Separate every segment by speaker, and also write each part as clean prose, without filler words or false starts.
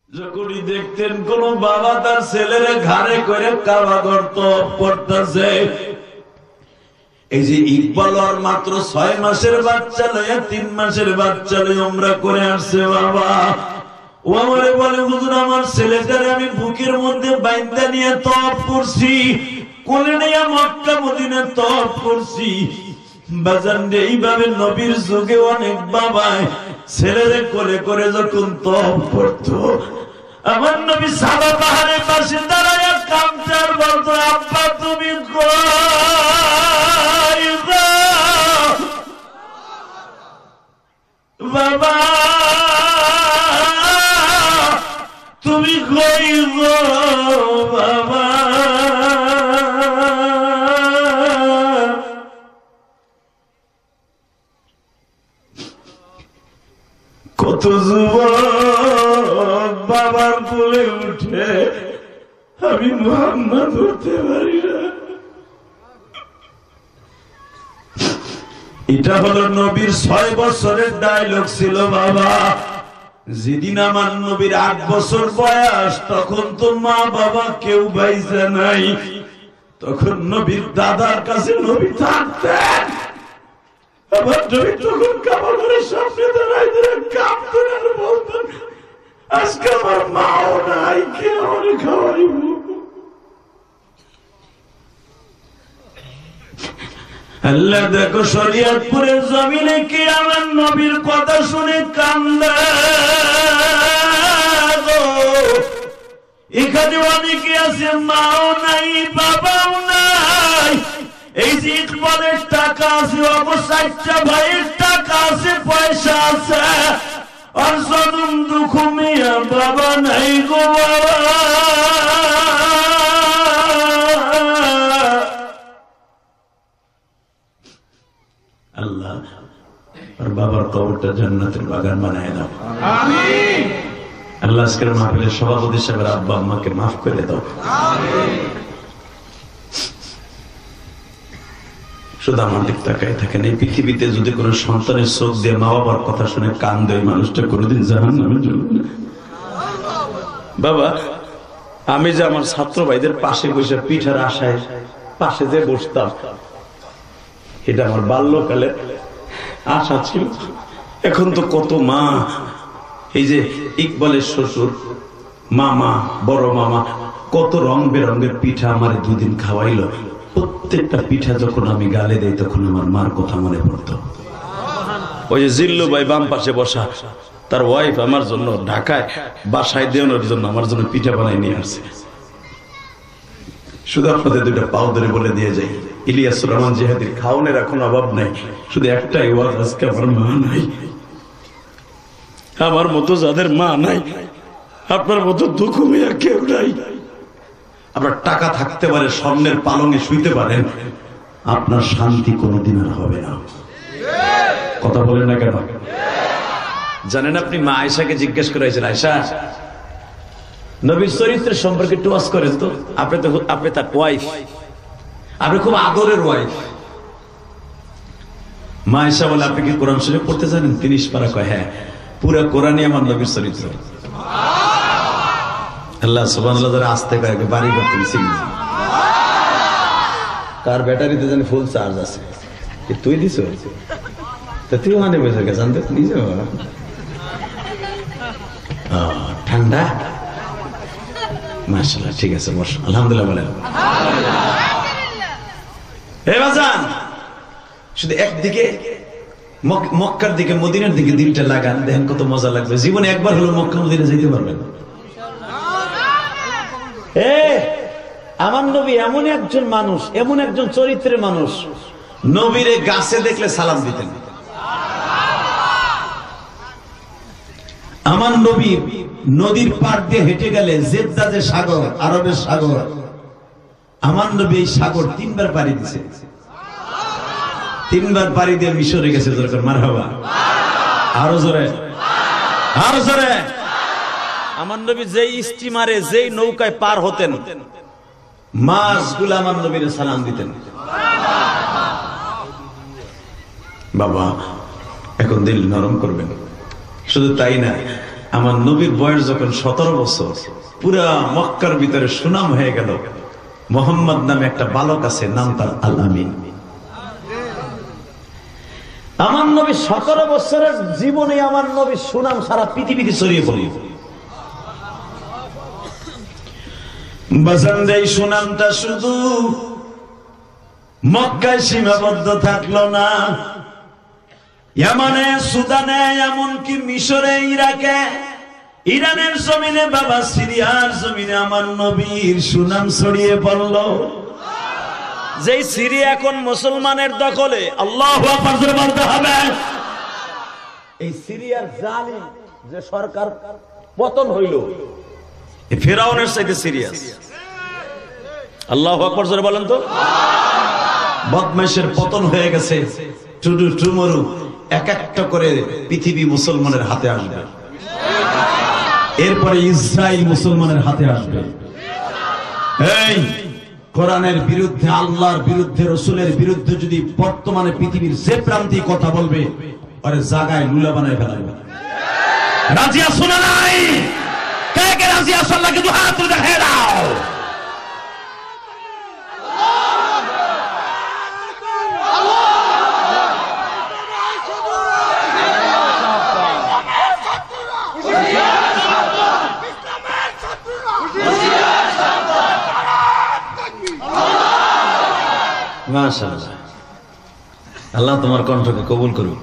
Speaker 1: যখনই দেখতেন কোন বাবা তার ছেলের ঘাড়ে করে কাবা করতেছে, এই যে ইকবাল ওর মাত্র 6 মাসের বাচ্চা লইয়া 3 মাসের বাচ্চা লইয়া উমরা করে আসছে। বাবা ও আমারে বলে, হুজুর আমার ছেলেটারে আমি বুকের মধ্যে বাইন্দা নিয়ে তওয়াফ করছি, কোলে নিয়ে মক্কা মদিনা তওয়াফ করছি। বাজান রে, এইভাবে নবীর যুগে অনেক বাবাই ছেলেরে কোলে করে যখন তওয়াফ করতো, আমার নবী সাবা পাহাড়ের পাশে দাঁড়ায় কামটার বলতো, আব্বা তুমি কই গো বাবা, তুমি কই গো বাবা। কত যুবক বাবার কোলে উঠে আমি মুহাম্মদ হতে পারি না। এটা হলো নবীর 6 বছরের ডায়লগ ছিল। বাবা যেদিন আমার নবীর 8 বছর বয়স, তখন তো মা বাবা কেউ বাইজা নাই, তখন নবীর দাদার কাছে নবী থাকতেন। আমার নবী তখন কাবা ঘরের সামনে দাঁড়ায় দাঁড়ায় কাঁদতেন আর বলতেন, আজকে আমার মাও নাই, কে আমার খাওয়াইব। আল্লাহ দেখো শরীয়তপুরের জমিনে কি আমার নবীর কথা শুনে কান্দে গো। এখানে অনেকে আছে মাও নাই বাবাও নাই, এই যে ইকবালের টাকা আছে, অবশ্যটা ভাইয়ের টাকা আছে, পয়সা আছে, আর জনম দুঃখ মিয়া বাবা নাই গো বাবা। আল্লাহ আর বাবার কবরটা জান্নাতের বাগান বানায় দাও, আমিন। আল্লাহ আজকের মাহফিলের সভাপতি সাহেবের আব্বা আম্মাকে মাফ করে দাও, আমিন। শুধু আমার দিক তাকায় থাকেন। এই পৃথিবীতে যদি কোনো সন্তানের চোখ দিয়ে মা বাবার কথা শুনে কান দেয়, মানুষটা কোনোদিন জাহান্নামে যাবে না। বাবা আমি যে আমার ছাত্র ভাইদের পাশে বসে পিঠার আশায় পাশে যে বসতাম, এটা আমার বাল্যকালের আশা ছিল। এখন তো কত মা, এই যে ইকবালের শ্বশুর মামা, বড় মামা, কত রং বেরঙের পিঠা আমার 2 দিন খাওয়াইলো। প্রত্যেকটা পিঠা যখন আমি গালে দেই, তখন আমার মার কথা মনে পড়তো। ওই যে জিল্লু ভাই বাম পাশে বসা, তার ওয়াইফ আমার জন্য ঢাকায় বাসায় দেওয়ানোর জন্য আমার জন্য পিঠা বানাই নিয়ে আসছে। শুধু আপনাদের 2টা পাও ধরে বলে দিয়ে যাই, ইলিয়াসুর রহমান জিহাদির খাওনের এখন অভাব নাই, শুধু একটাই ওয়াজ, আজকে আমার মা নাই। আমার মতো যাদের মা নাই, আপনার মতো দুঃখ মেয়া কেউ নাই। আপনার টাকা থাকতে পারে, স্বর্ণের পালঙে শুইতে পারেন, আপনার শান্তি কোনোদিন আর হবে না। কথা বলেন না কেন? জানেন আপনি মা আয়েশাকে জিজ্ঞেস করেছেন, আয়েশা নবীর চরিত্রের সম্পর্কে একটু ওয়াজ করেন তো। আপনি তার ওয়াইফ, আপনি খুব আদরের ওয়াইফ। মা আয়েশা বলে, আপনি কি কোরআন শরীফ পড়তে জানেন? 30 পারা কয়, হ্যাঁ, পুরো কোরআনই আমার নবীর চরিত্র। আল্লাহ সুবহানাল্লাহ যারা আসতে কয় বাড়ি করতে কার ব্যাটারিতে জানি ফুল চার্জ আছে, তুই দিস তুই মানে বসে গেছে জানতে নিজে ঠান্ডা। মাশাআল্লাহ, ঠিক আছে বস, আলহামদুলিল্লাহ বলেন। শুধু একদিকে মক্কার দিকে মদিনার দিকে দিলটা লাগান, দেখেন কত মজা লাগবে। জীবনে একবার হলো মক্কা মদিনা যেতে পারবেন। আমার নবী এমন একজন মানুষ, এমন একজন চরিত্রের মানুষ, নবীরে গাছে দেখলে সালাম দিতেন। আমার নবী নদীর পাড় দিয়ে হেঁটে গেলে, জেদ্দা যে সাগর, আরবের সাগর, আমার নবী এই সাগর 3 বার পাড়ি দিছে। 3 বার পাড়ি দিয়ে মিশরে গেছে। দরকার মারহাবা, আরো জোরে, আরো জোরে। আমার নবী যেই স্টিমারে, যেই নৌকায় পার হতেন, মাছগুলো আমার নবীর সালাম দিতেন। বাবা এখন দিল নরম করবেন। শুধু তাই না, আমার নবীর বয়স যখন 17 বছর, পুরা মক্কার ভিতরে সুনাম হয়ে গেল, মোহাম্মদ নামে একটা বালক আছে, নাম তার আল আমিন। আমার নবী 17 বছরের জীবনে আমার নবীর সুনাম সারা পৃথিবীতে ছড়িয়ে পড়ল। বাজানদের এই সুনামটা শুধু মক্কায় সীমাবদ্ধ থাকলো না, ইয়ামানে, সুদানে, এমনকি মিশরে, ইরাকে, ইরানের জমিনে, বাবা সিরিয়ার জমিনে আমার নবীর সুনাম ছড়িয়ে পড়ল। যেই সিরিয়া এখন মুসলমানের দখলে, আল্লাহু আকবার জোরে বলতে হবে। এই সিরিয়ার জালিম যে সরকার পতন হইল, এই ফিরআউনের চাইতে সিরিয়াস। আল্লাহু আকবার জোরে বলেন তো। বদমাইশের পতন হয়ে গেছে, টুডু টুমরু এক একটা করে পৃথিবী মুসলমানের হাতে আসবে, এরপরে ইসরায়েল মুসলমানের হাতে আসবে। এই কোরআনের বিরুদ্ধে, আল্লাহর বিরুদ্ধে, রসুলের বিরুদ্ধে যদি বর্তমানে পৃথিবীর যে প্রান্তে কথা বলবে, আরে জায়গায় লুলা বানায় ফেলাবে। রাজি আছো না নাই? কে কে রাজি আছো? আল্লাহকে দুই হাত তুলে দেখায় দাও। মাশাআল্লাহ, আল্লাহ তোমার কণ্ঠকে কবুল করুক।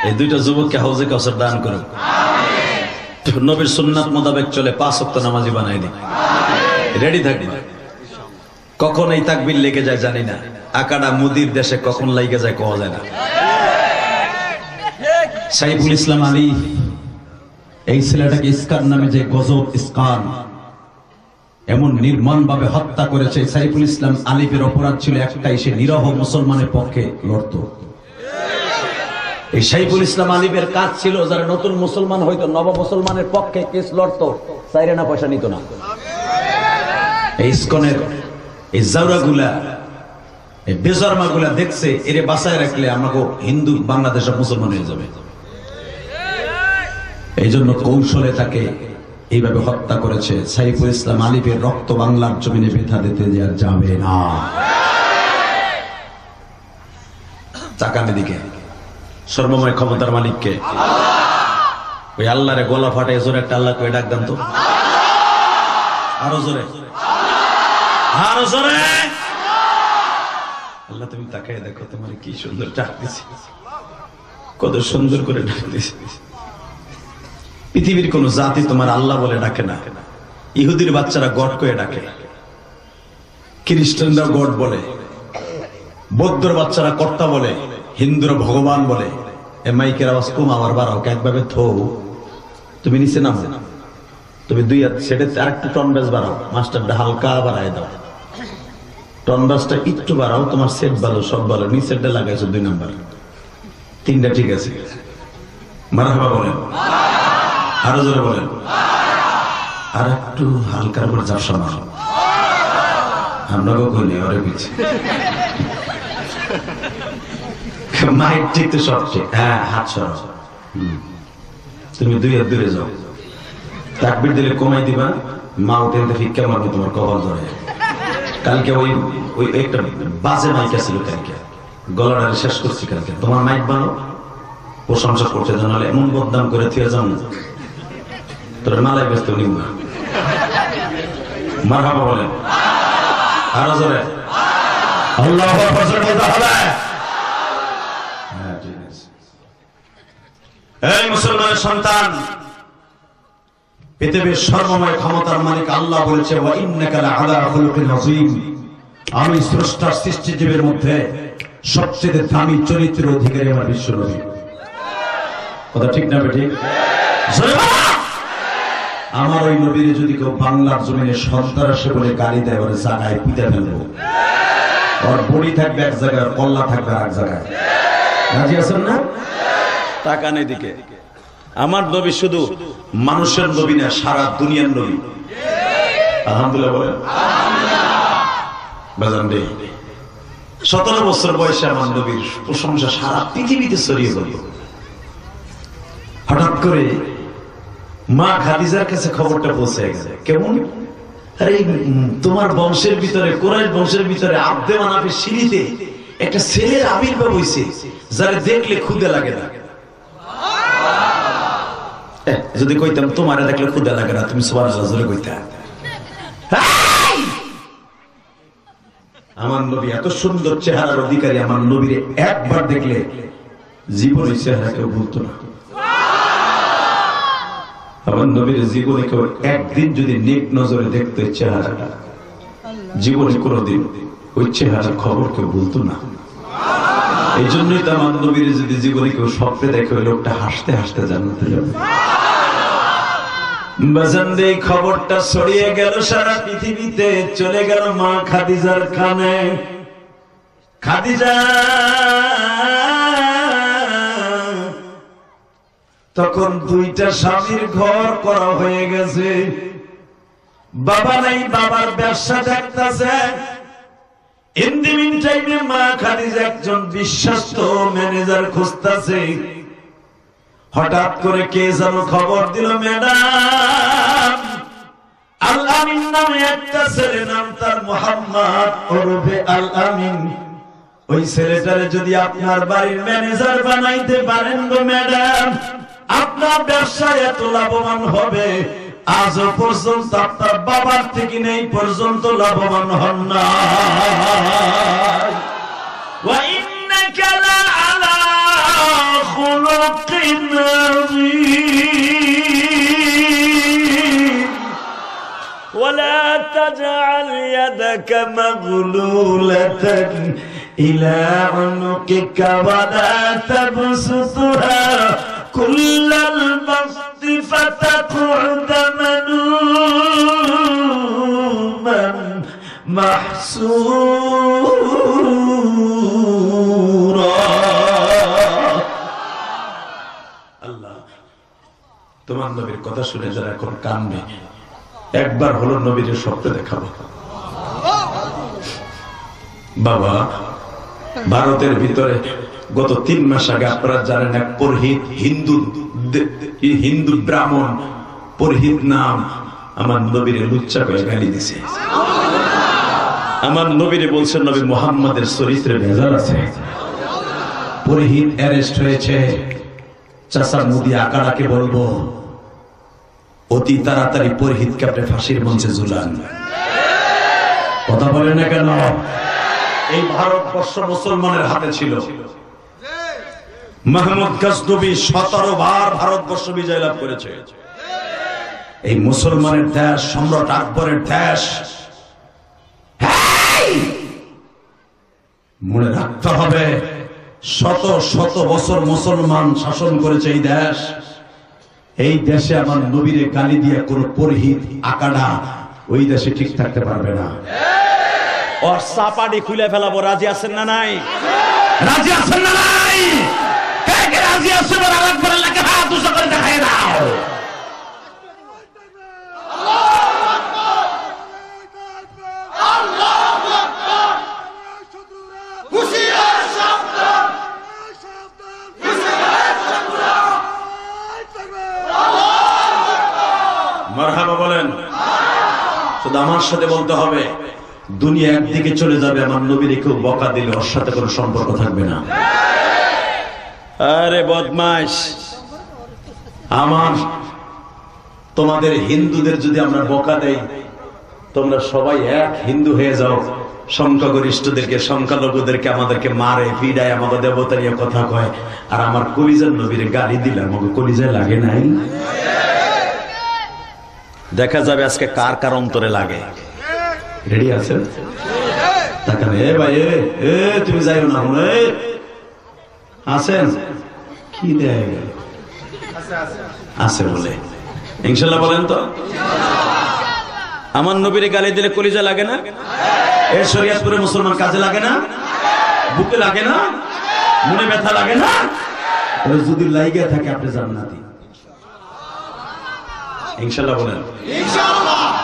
Speaker 1: এই দুইটা যুবককে হাউজে কাউসার দান করুক। নবীর সুন্নাত মোতাবেক চলে 5 ওয়াক্ত নামাজি বানাই দিই। রেডি থাকবে। কখন এই তাকবীর লেগে যায় জানি না, আকাডা মুদির দেশে কখন লেগে যায় কোয়া যায় না। সাইফুল ইসলাম আলী, এই ছেলেটাকে ইসকান নামে যে গজব, ইসকান এমন নির্মম ভাবে হত্যা করেছে। সাইফুল ইসলাম আলিফের অপরাধ ছিল একটাই, সে নিরহ মুসলমানের পক্ষে লড়ত। এই সাইফুল ইসলাম আলিফের কাজ ছিল যারা নতুন মুসলমান হইতো, নব মুসলমানের পক্ষে কেস লড়ত, চাইরে না পয়সা নিত না। এই ইসকনের এই জাউরাগুলা, এই বেজরমাগুলা দেখছে এরে বাঁচায় রাখলে আমাকে হিন্দু বাংলাদেশ মুসলমান হয়ে যাবে। এই জন্য কৌশলে তাকে এইভাবে হত্যা করেছে। সাইফুল ইসলাম আলিফের রক্ত বাংলার জমিনে ব্যথা দিতে দেওয়া যাবে না। চাকানের দিকে সর্বময় ক্ষমতার মালিককে, ওই আল্লাহরে গলা ফাটে জোরে একটা আল্লাহ কয়ে ডাক দেন তো, আরো জোরে, আরো জোরে। আল্লাহ তুমি তাকায় দেখো, তোমার কি সুন্দর ডাক দিছি, কত সুন্দর করে ডাক দিছি। পৃথিবীর কোন জাতি তোমার আল্লাহ বলে ডাকে না। ইহুদির বাচ্চারা গড কয়ে ডাকে, খ্রিস্টানরা গড বলে, বৌদ্ধর বাচ্চারা কর্তা বলে, হিন্দুরা ভগবান বলে। এ মাইকের আওয়াজ কম আমার বাড়াও, একভাবে থো, তুমি নিচে নামো, তুমি দুই হাত সেটা আরেকটু টন ব্যাস বাড়াও, মাস্টারটা হালকা বাড়ায় দাও, টন ব্যাসটা একটু বাড়াও, তোমার সেট ভালো, সব ভালো, নিচেরটা লাগাইছো 2 নাম্বার, 3টা ঠিক আছে। মারহাবা বলেন, আরো জোরে বলেন, আর একটু হালকার করে ঝাপসা মারো। আমরা কখনই ওরে পিছে মাইক ঠিক তো সব ঠিক। হ্যাঁ, হাত সরাও, তুমি 2 হাত দূরে যাও। তাকবীর দিলে কমাই দিবা, মা উঠে ফিক্কা মারবো তোমার কবর ধরে। কালকে ওই একটা বাজে মাইক ছিল, কালকে গলাটা শেষ করছি। কালকে তোমার মাইক ভালো, প্রশংসা করছে, জানালে এমন বদনাম করে থিয়ে যাও, তোর মালাই ব্যস্ত নিব না। মারহাবা বলেন, আরো জোরে আল্লাহু আকবার বলতে হবে। এই মুসলমানের সন্তান, পৃথিবীর সর্বময় ক্ষমতার মালিক আল্লাহ বলেছে, ওয়া ইন্নাকা লাআলা খুলুকিন আযীম, আমি স্রষ্টার সৃষ্টিজীবের মধ্যে সবচেয়ে দামি চরিত্রের অধিকারী আমার বিশ্বনবী। কথা ঠিক না ঠিক? আমার ওই নবীর যদি কেউ বাংলার জমিনে সন্ত্রাসী বলে গালি দেয়, ওর জায়গায় পিটা ফেলবো। ওর বড়ি থাকবে এক জায়গায়, কল্লা থাকবে আর এক জায়গায়। রাজি আছেন না? তাকানের দিকে। আমার নবী শুধু মানুষের নবী না, সারা দুনিয়ার নবী। আলহামদুলিল্লাহ বলেন। 17 বছর বয়সে আমার নবীর প্রশংসা সারা পৃথিবীতে ছড়িয়ে পড়ল। হঠাৎ করে মা খাদিজার কাছে খবরটা পৌঁছে গেছে। কেমন? আরে তোমার বংশের ভিতরে, কুরাইশ বংশের ভিতরে আব্দে মানাফের সিঁড়িতে একটা ছেলের আবির্ভাব হয়েছে, যারা দেখলে ক্ষুদে লাগে না। যদি কইতাম তোমার দেখলে ক্ষুদে লাগে না, তুমি সুবহানাল্লাহ জোরে কইতা। আমার নবী এত সুন্দর চেহারার অধিকারী, আমার নবীরে একবার দেখলে জীবনের চেহারা কেউ ভুলতো না। আমার নবীর জীবনে কেউ একদিন যদি নেক নজরে দেখতো চেহারাটা, জীবনে কোনোদিন ওই চেহারার খবর কেউ ভুলতো না। এই জন্যই তো আমার নবীর যদি জীবনে কেউ স্বপ্নে দেখে, ওই লোকটা হাসতে হাসতে জান্নাতে যাবে। বাজানদে খবরটা ছড়িয়ে গেল সারা পৃথিবীতে, চলে গেল মা খাদিজার কানে। খাদিজা তখন দুইটা স্বামীর ঘর করা হয়ে গেছে, বাবা নাই, বাবার ব্যবসা দেখতেছে। ইন দি মিন টাইমে মা খাদিজা একজন বিশ্বস্ত ম্যানেজার খুঁজতেছে। হঠাৎ করে কে যেন খবর দিল, ম্যাডাম আল আমিন নামে একটা ছেলে, নাম তার মোহাম্মদ ওরফে আল আমিন, ওই ছেলেটারে যদি আপনার বাড়ির ম্যানেজার বানাইতে পারেন গো ম্যাডাম, আপনার ব্যবসায় এত লাভবান হবে, আজও পর্যন্ত আপনার বাবার থেকে নেই পর্যন্ত লাভবান হন না। ওয়া ইন্নাকা লাআলা খুলুকিন আযীম ওয়ালা তাজআল ইয়াদাকা মাগলুলাতান ইলা উনুকিকা ওয়ালা তাবসুতহা কুল্লাল বাসতি ফাতাকু'দা মালুমান মাহসুরা। আল্লাহ, তোমার নবীর কথা শুনে যারা এখন কান্দে, একবার হলো নবীর স্বপ্নে দেখাবো। বাবা, ভারতের ভিতরে গত 3 মাস আগে আপনারা জানেন এক পুরোহিত, হিন্দু ব্রাহ্মণ পুরোহিত নাম আমার নবীর লুচ্চা করে গালি দিছে। আমার নবীরে বলছেন নবী মুহাম্মাদের চরিত্রে ভেজাল আছে। পুরোহিত অ্যারেস্ট হয়েছে। চাচা মুদি আকারাকে বলবো অতি তাড়াতাড়ি পুরোহিতকে আপনি ফাঁসির মঞ্চে ঝুলান। কথা বলেন না কেন? এই ভারতবর্ষ মুসলমানের হাতে ছিল। মাহমুদ গজনবী 17 বার ভারতবর্ষ বিজয় লাভ করেছে। এই মুসলমানের দেশ, সম্রাট আকবরের দেশ। মনে রাখতে হবে, শত শত বছর মুসলমান শাসন করেছে এই দেশ। এই দেশে আমার নবীরে গালি দিয়ে কোন পুরোহিত আকাডা ওই দেশে ঠিক থাকতে পারবে না। ওর চাপাটি খুলে ফেলাবো। রাজি আছেন না নাই? রাজি আছেন না নাই? কে রাজি আছেন? আল্লাহু আকবার, লাগে হাত উঁচু করে দেখায় দাও। আল্লাহু আকবার, হুশিয়ার সাবধান, হুশিয়ার সাবধান। মারহাবা বলেন। শুধু আমার সাথে বলতে হবে, দুনিয়া একদিকে চলে যাবে, আমার নবীর কেউ বকা দিলে ওর সাথে কোনো সম্পর্ক থাকবে না। আরে বদমাইশ, আমার তোমাদের হিন্দুদের যদি আমরা বকা দেই, তোমরা সবাই এক হিন্দু হয়ে যাও, সংখ্যাগরিষ্ঠদেরকে সংখ্যালঘুদেরকে আমাদেরকে মারে পিডায়, আমাকে দেবতা নিয়ে কথা কয়, আর আমার কলিজার নবীর গালি দিলে আমাকে কলিজায় লাগে নাই? দেখা যাবে আজকে কার কার অন্তরে লাগে। রেডি আছেন? ভাই তুমি যাইও না, আছেন? কি দেয় আছে বলে ইনশাল্লাহ বলেন তো। আমার নবীর গালি দিলে কলিজা লাগে না? এর শরীয়তপুরে মুসলমান কাজে লাগে না? বুকে লাগে না? মনে ব্যথা লাগে না? যদি লাইগে থাকে আপনি জান্নাতি ইনশাল্লাহ বলেন।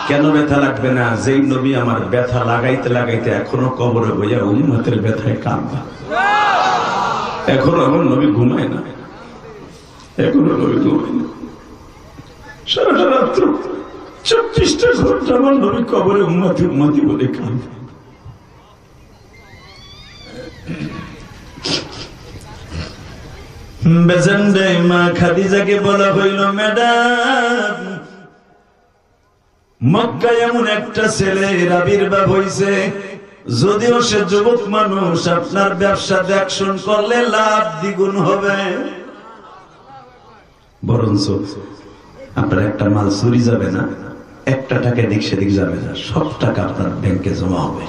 Speaker 1: কেন ব্যথা লাগবে না? যেই নবী আমার ব্যথা লাগাইতে লাগাইতে এখনো কবরে বইয়া উম্মতের ব্যথায় কাঁদবে। এখনো আমার নবী ঘুমায় না, এখনো নবী ঘুমায় না। সারাটা রাত্র 24টা ঘন্টা আমার নবী কবরে উম্মতি উম্মতি বলে কাঁদে। বেজেন্ডে মা খাদিজাকে বলা হইল, ম্যাডাম মক্কায় এমন একটা ছেলের আবির্ভাব হইছে, যদিও সে যুবক মানুষ, আপনার ব্যবসা দেখশন করলে লাভ দ্বিগুণ হবে, বরঞ্চ আপনার একটা মাল চুরি যাবে না, একটা টাকা দিক সেদিক যাবে না, সব টাকা আপনার ব্যাংকে জমা হবে।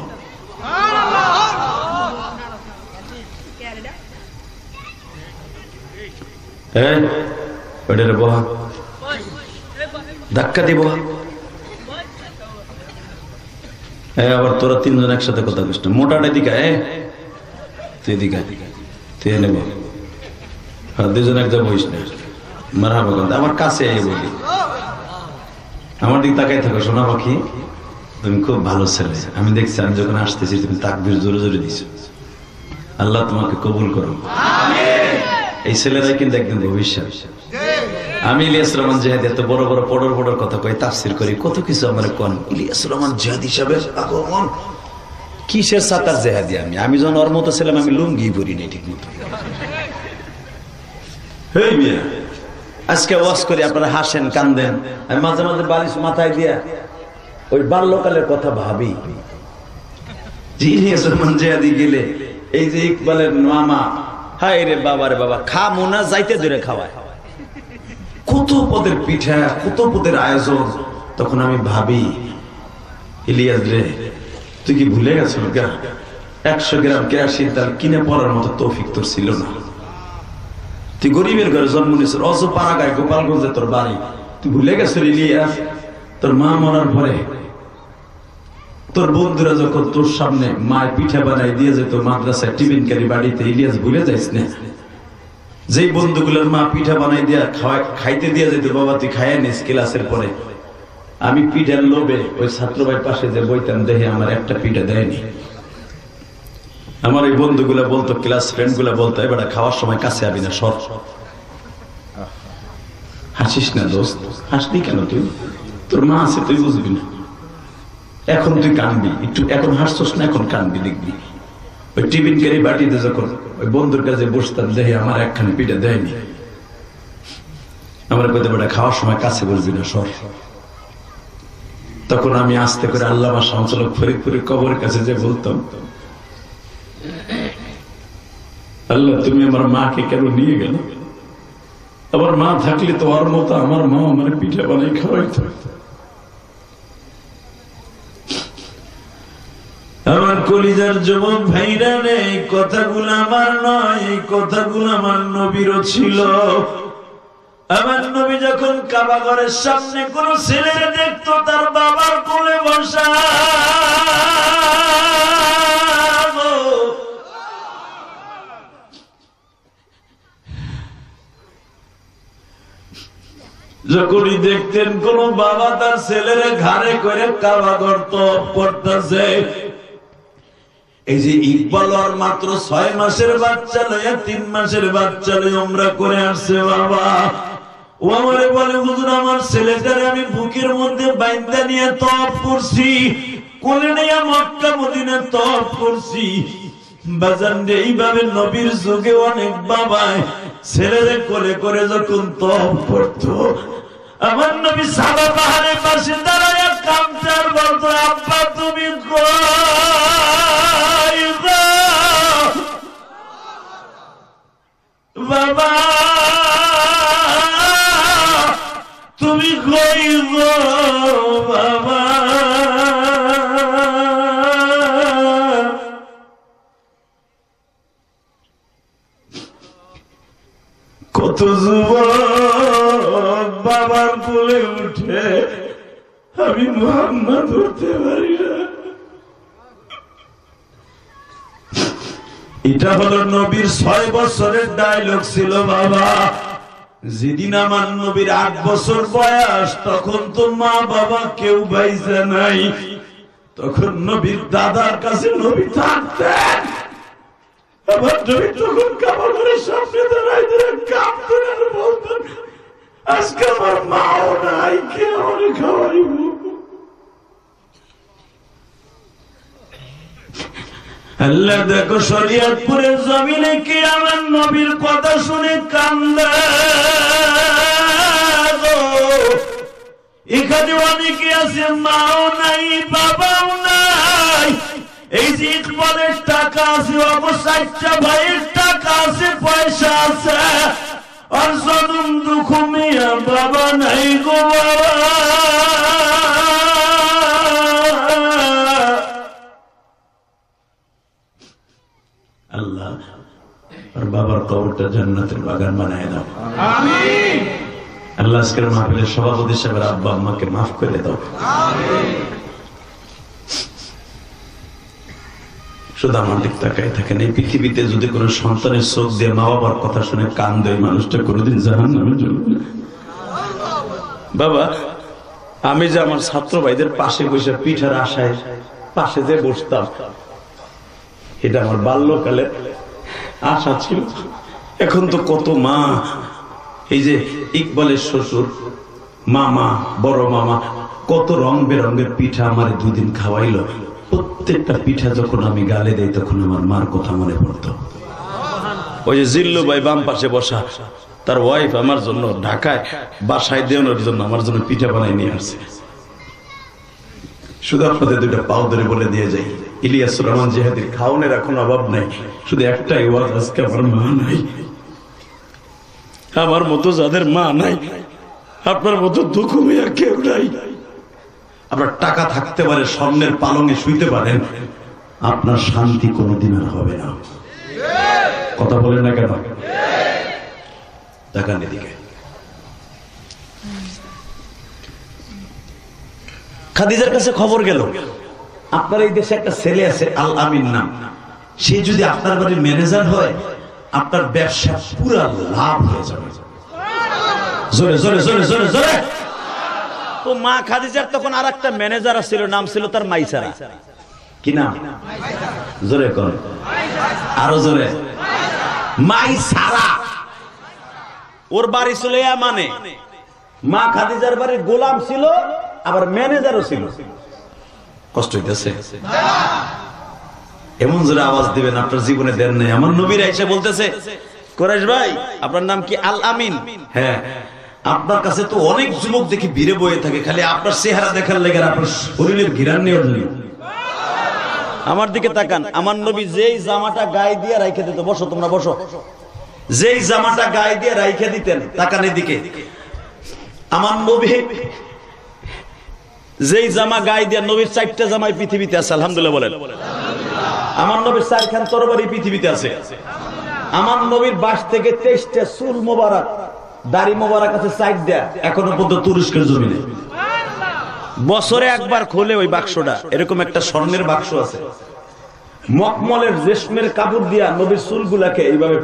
Speaker 1: ধাক্কা দিব। আবার তোরা তিনজন একসাথে কথা কইস না, মোটাটা দিকা তুই দিকা তুই নেব, দুজন এক জায়গায় বইস না, মারহাবা কথা। আমার কাছে বলি, আমার দিক তাকাই থাকো, সোনা পাখি তুমি খুব ভালো ছেলে, আমি দেখছি আমি যখন আসতেছি তুমি তাকবীর জোরে জোরে দিছো, আল্লাহ তোমাকে কবুল করো। এই ছেলেরাই কিন্তু একদিন ভবিষ্যৎ। আমি ইলিয়াস রহমান জিহাদি এত বড় বড় পড়র পড়র কথা কই, তাফসীর করি, কত কিছু আমার কোন ইলিয়াস রহমান জিহাদি হিসাবে আগমন কিসের সাতার জিহাদি। আমি যখন ওর মতো ছিলাম আমি লুঙ্গি পরি নাই ঠিক মতো। হেই মিয়া, আজকে ওয়াজ করি আপনারা হাসেন কান্দেন, আমি মাঝে মাঝে বালিশ মাথায় দিয়া ওই বাল্যকালের কথা ভাবি। ইলিয়াস রহমান জিহাদি গেলে এই যে ইকবালের মামা, হায় রে বাবা রে বাবা, খা মোনা যাইতে ধরে খাওয়ায়, কত পদের পিঠা, কত পদের আয়োজন। তখন আমি ভাবি, ইলিয়াস রে তুই কি ভুলে গেছ 100 গ্রাম কেরাসিন তেল কিনে পড়ার মতো তৌফিক তোর ছিল না, তুই গরিবের ঘরে জন্ম নিয়েছ, অজ পাড়াগায় গোপালগঞ্জে তোর বাড়ি, তুই ভুলে গেছ ইলিয়াস? তোর মা মরার পরে তোর বন্ধুরা যখন তোর সামনে মায়ের পিঠা বানাই দিয়ে যেত মাদ্রাসায় টিফিন কারি বাড়িতে, ইলিয়াস ভুলে যাইস না? যেই বন্ধুগুলোর মা পিঠা বানাই দিয়া খাইতে দিয়ে যেত, বাবা তুই খাইয়া নিস ক্লাসের পরে, আমি পিঠার লোভে ওই ছাত্র ভাই পাশে যে বইতাম, দেখে আমার একটা পিঠা দেয়নি। আমার ওই বন্ধুগুলা বলতো, ক্লাস ফ্রেন্ড গুলা বলতো, এবার খাওয়ার সময় কাছে আবি না, সর। হাসিস না দোস্ত, হাসলি কেন তুই? তোর মা আছে তুই বুঝবি না, এখন তুই কানবি একটু, এখন হাসছস না, এখন কানবি দেখবি। ওই টিফিন কারি বাটিতে যখন ওই বন্ধুর কাছে বসতাম, দেখে আমার একখানি পিঠা দেয়নি, আমার কইতে বেটা খাওয়ার সময় কাছে বলবি না, সর। তখন আমি আস্তে করে আল্লামা শামসুল হক ফরিদপুরের কবরের কাছে যে বলতাম, আল্লাহ তুমি আমার মাকে কেন নিয়ে গেল? আমার মা থাকলে তো ওর মতো আমার মা আমার পিঠা বানাই খাওয়াইতো। আমার কলিজার যুবক ভাইরা রে, এই কথাগুলো আমার নয়, এই কথাগুলো আমার নবীরও ছিল। আমার নবী যখন কাবা ঘরের সামনে কোন ছেলে দেখতো তার বাবার কোলে বসা, যখনই দেখতেন কোন বাবা তার ছেলের ঘাড়ে করে কাবা ঘর তওয়াফ করতেছে, এই যে ইকবাল আর মাত্র 6 মাসের বাচ্চা লইয়া 3 মাসের বাচ্চা লইয়া উমরা করে আসছে, বাবা ও আমারে বলে, হুজুর আমার ছেলেটারে আমি বুকের মধ্যে বাইন্ধা নিয়ে তওয়াফ করছি, কোলে নিয়ে মক্কা মদিনা তওয়াফ করছি। বাজান রে, এইভাবে নবীর যুগে অনেক বাবাই ছেলেরে কোলে করে যখন তওয়াফ করতো, আমার নবী সাবা পাহাড়ের পাশে দাঁড়ায় কামটার বলতো, আব্বা তুমি কই গো বাবা, তুমি কই গো বাবা। কত যুবক বাবার কোলে উঠে আমি মুহাম্মদ হতে পারি না। এটা হলো নবীর 6 বছরের ডায়লগ ছিল বাবা। যেদিন আমার নবীর 8 বছর বয়স, তখন তো মা বাবা কেউ বাইসা নাই, তখন নবীর দাদার কাছে নবী থাকতেন। আমার নবী তখন কাবা ঘরের সামনে দাঁড়ায় কাঁপতেন আর বলতেন, আজকে আমার মাও নাই, কে আমার খাওয়াইব? আল্লাহ দেখো শরীয়তপুরের জমিনে কি আমার নবীর কথা শুনে কান্দে। এখানে অনেকে আছে মাও নাই, বাবাও নাই। এই যে ইকবালের টাকা আছে, অবশ্যই ভাইয়ের টাকা আছে, পয়সা আছে, আর জনম দুঃখ মিয়া বাবা নাই গো বাবা। আল্লাহ আর বাবার কবরটা জান্নাতের বাগান বানায় দাও, আমিন। আল্লাহ আজকের মাহফিলের সভাপতি সাহেবের আব্বা আম্মাকে মাফ করে দাও, আমিন। শুধু আমার দিক তাকায় থাকেন। এই পৃথিবীতে যদি কোনো সন্তানের চোখ দিয়ে মা বাবার কথা শুনে কান্দে, ওই মানুষটা কোনোদিন জাহান্নামে যাবে না। বাবা, আমি যে আমার ছাত্র ভাইদের পাশে বসে পিঠার আশায় পাশে যে বসতাম, এটা আমার বাল্যকালে আশা ছিল। এখন তো কত মা, এই যে ইকবালের শ্বশুর মামা, বড় মামা, কত রং বেরঙের পিঠা আমার 2 দিন খাওয়াইলো। প্রত্যেকটা পিঠা যখন আমি গালে দেই তখন আমার মার কথা মনে পড়তো। ওই যে জিল্লু ভাই বাম পাশে বসা, তার ওয়াইফ আমার জন্য ঢাকায় বাসায় দেওয়ানোর জন্য আমার জন্য পিঠা বানাই নিয়ে আসছে। শুধু আপনাদের 2টা পাও ধরে বলে দিয়ে যাই, ইলিয়াসুর রহমান জিহাদির খাওয়ানোর এখন অভাব নাই। শুধু একটাই ওয়াজ, আজকে আমার মা নাই। আমার মতো যাদের মা নাই, আপনার মতো দুঃখ মেয়ে কেউ নাই। আপনার টাকা থাকতে পারে, স্বর্ণের পালঙে শুইতে পারেন, আপনার শান্তি কোনোদিন আর হবে না। কথা বলেন না কেন? দেখান এদিকে। খাদিজার কাছে খবর গেল, আপনার এই দেশে একটা ছেলে আছে আল আমিন নাম, সে যদি আপনার বাড়ির ম্যানেজার হয়, আপনার ব্যবসা পুরা লাভ হয়ে যাবে। জোরে জোরে জোরে জোরে জোরে। তো মা খাদিজার তখন আর একটা ম্যানেজার ছিল, নাম ছিল তার মাইসারা। কি নাম? জোরে কর, আরো জোরে। মাইসারা। ওর বাড়ি ছিল মানে মা খাদিজার বাড়ির গোলাম ছিল, আবার ম্যানেজারও ছিল। কষ্ট হইতেছে? এমন জোরে আওয়াজ দিবেন আপনার জীবনে দেন নাই। আমার নবীর এসে বলতেছে, কোরাইশ ভাই আপনার নাম কি? আল আমিন। হ্যাঁ, আপনার কাছে তো অনেক যুবক দেখি ভিড়ে বয়ে থাকে, খালি আপনার চেহারা দেখার লেগে আপনার শরীরের ঘিরান নেওয়ার জন্য। আমার দিকে তাকান। আমার নবী যেই জামাটা গায়ে দিয়ে রাইখে দিত, বসো তোমরা বসো, যেই জামাটা গায়ে দিয়ে রাইখে দিতেন, তাকান এদিকে। আমার নবী যেই জামা গায়ে দিয়ে, নবীর 4টা জামাই পৃথিবীতে আছে, আলহামদুলিল্লাহ বলেন। আমার নবীর 4খান তরবারি পৃথিবীতে আছে। আমার নবীর বাস থেকে 23টা চুল মোবারক, দাড়ি মোবারক আছে 4 দেয়া, এখনো পর্যন্ত তুরস্কের জমিনে। বছরে একবার খোলে ওই বাক্সটা, এরকম একটা স্বর্ণের বাক্স আছে। মকমলের রেশমের কাপড় দিয়া নবীর চুলগুলাকে এইভাবে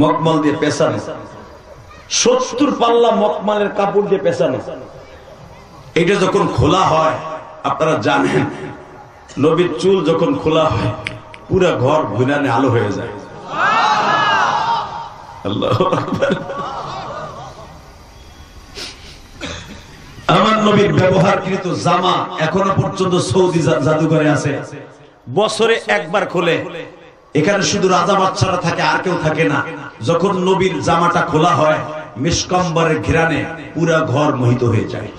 Speaker 1: মকমল দিয়ে পেছানো, 70 পাল্লা মকমলের কাপড় দিয়ে পেছানো। এটা যখন খোলা হয়, আপনারা জানেন নবীর চুল যখন খোলা হয় পুরা ঘর ঘুনানে আলো হয়ে যায়। আল্লাহু আকবার। আমার নবীর ব্যবহারকৃত জামা এখনো পর্যন্ত সৌদি জাদুঘরে আছে, বছরে একবার খোলে। এখানে শুধু রাজা বাচ্চারা থাকে, আর কেউ থাকে না। যখন নবীর জামাটা খোলা হয়, মিসকম্বরের ঘিরানে পুরা ঘর মোহিত হয়ে যায়।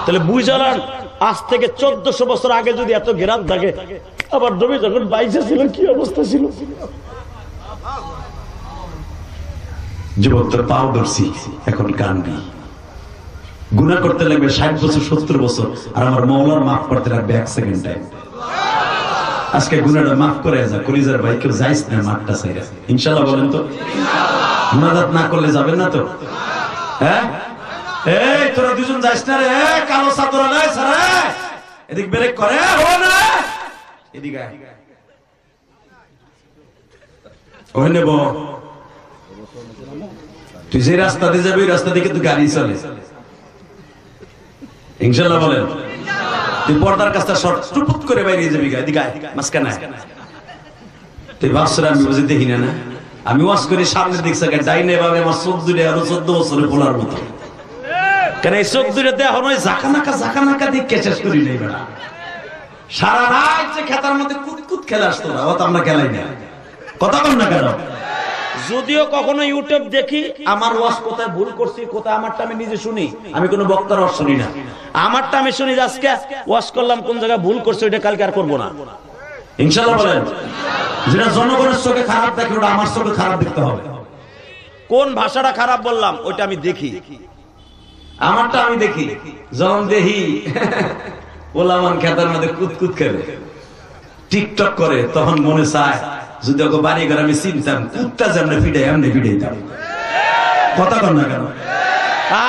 Speaker 1: তাহলে বুঝালেন, আজ থেকে 1400 বছর আগে যদি এত ঘেরান থাকে, আবার নবী যখন 22 ছিল কি অবস্থা ছিল? যুবকদের পাও ধরছি, এখন কান্দি। গুনাহ করতে লাগবে 60 বছর 70 বছর, আর আমার মওলার মাফ করতে লাগবে 1 সেকেন্ড টাইম। আজকে গুনাহটা মাফ করে যা, কলিজার ভাই কেউ যাইস না মাঠটা ছাইরা, ইনশাআল্লাহ বলেন তো। মুনাজাত না করলে যাবেন না তো? হ্যাঁ, এই তোরা দুজন যাইস না রে, কালো চাদর নাই সারা, এদিক ব্রেক করে, ও না এদিকে আয়, ওই নেব। তুই যে রাস্তা দিয়ে যাবি ওই রাস্তা দিয়ে কিন্তু গাড়ি চলে, ইনশাআল্লাহ বলেন। তুই পর্দার কাছটা শর্ট টুপুত করে বাইরে যাবি, এদিকে আয়, মাঝখানে আয়। তুই ভাবছিস আমি বুঝে দেখি না? আমি ওয়াজ করি সামনের দিক থেকে ডাইনে ভাবে আমার চোখ দুটো আরো 14 বছরের পোলার মতো, কেন এই চোখ দুটোতে এখন ওই জাকানাকা দিকে শেষ করি নেই বেড়া। সারা রাত যে খেতার মধ্যে কুতকুত খেলা আসতো না, অত আমরা খেলাই না, কথা কম না কেন? যদিও কখনো ইউটিউব দেখি, আমার ওয়াজ কোথায় ভুল করছি, কোথায় আমারটা আমি নিজে শুনি, আমি কোনো বক্তার ওয়াজ শুনি না, আমারটা আমি শুনি। আজকে ওয়াজ করলাম, কোন জায়গায় ভুল করছে ওইটা কালকে আর করবো না, ইনশাআল্লাহ বলেন। যেটা জনগণের চোখে খারাপ দেখে ওটা আমার চোখে খারাপ দেখতে হবে। কোন ভাষাটা খারাপ বললাম ওইটা আমি দেখি, আমারটা আমি দেখি। যখন দেখি ওলামান খেতার মধ্যে কুতকুত খেলে টিকটক করে, তখন মনে চায় যদি ওকে বাড়ি ঘর আমি চিনতাম, কুত্তা যেমনি ফিডাই এমনি ফিডাইতাম, কথা কর না কেন?